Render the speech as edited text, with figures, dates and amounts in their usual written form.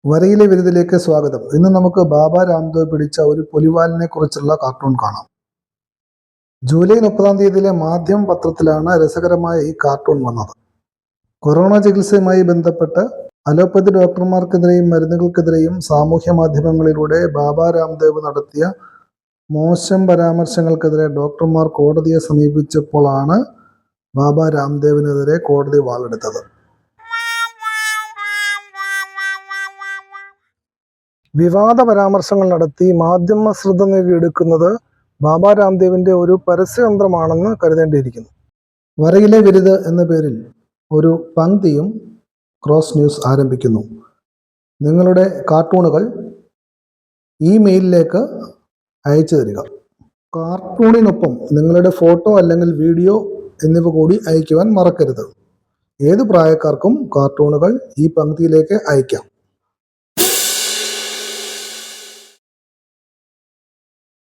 വരയിലെ വിരുദിലേക്ക് സ്വാഗതം. ഇന്ന് നമുക്ക് ബാബ രാംദേവ് പിടിച്ച ഒരു പുലിവാലിനെ കുറിച്ചുള്ള കാർട്ടൂൺ കാണാം. ജൂലൈ 30 മാധ്യമം പത്രത്തിലാണ് രസകരമായ ഈ കാർട്ടൂൺ വന്നത്. കൊറോണ ചികിത്സയുമായി ബന്ധപ്പെട്ട് അലോപ്പതി ഡോക്ടർമാർക്കെതിരെയും മരുന്നുകൾക്കെതിരെയും സാമൂഹ്യ മാധ്യമങ്ങളിലൂടെ ബാബ രാംദേവ് നടത്തിയ മോശം പരാമർശങ്ങൾക്കെതിരെ ഡോക്ടർമാർ കോടതിയെ സമീപിച്ചപ്പോഴാണ് ബാബ രാംദേവിനെതിരെ കോടതി വാളെടുത്തത്. വിവാദ പരാമർശങ്ങൾ നടത്തി മാധ്യമ ശ്രദ്ധ നേടിയെടുക്കുന്നത് ബാബ രാംദേവിന്റെ ഒരു പരസ്യതന്ത്രമാണെന്ന് കരുതേണ്ടിയിരിക്കുന്നു. വരയിലെ വിരുദ് എന്ന പേരിൽ ഒരു പങ്ക്തിയും ക്രോസ് ന്യൂസ് ആരംഭിക്കുന്നു. നിങ്ങളുടെ കാർട്ടൂണുകൾ ഇമെയിലിലേക്ക് അയച്ചു തരിക. കാർട്ടൂണിനൊപ്പം നിങ്ങളുടെ ഫോട്ടോ അല്ലെങ്കിൽ വീഡിയോ എന്നിവ കൂടി അയക്കുവാൻ മറക്കരുത്. ഏത് പ്രായക്കാർക്കും കാർട്ടൂണുകൾ ഈ പങ്ക്തിയിലേക്ക് അയക്കാം.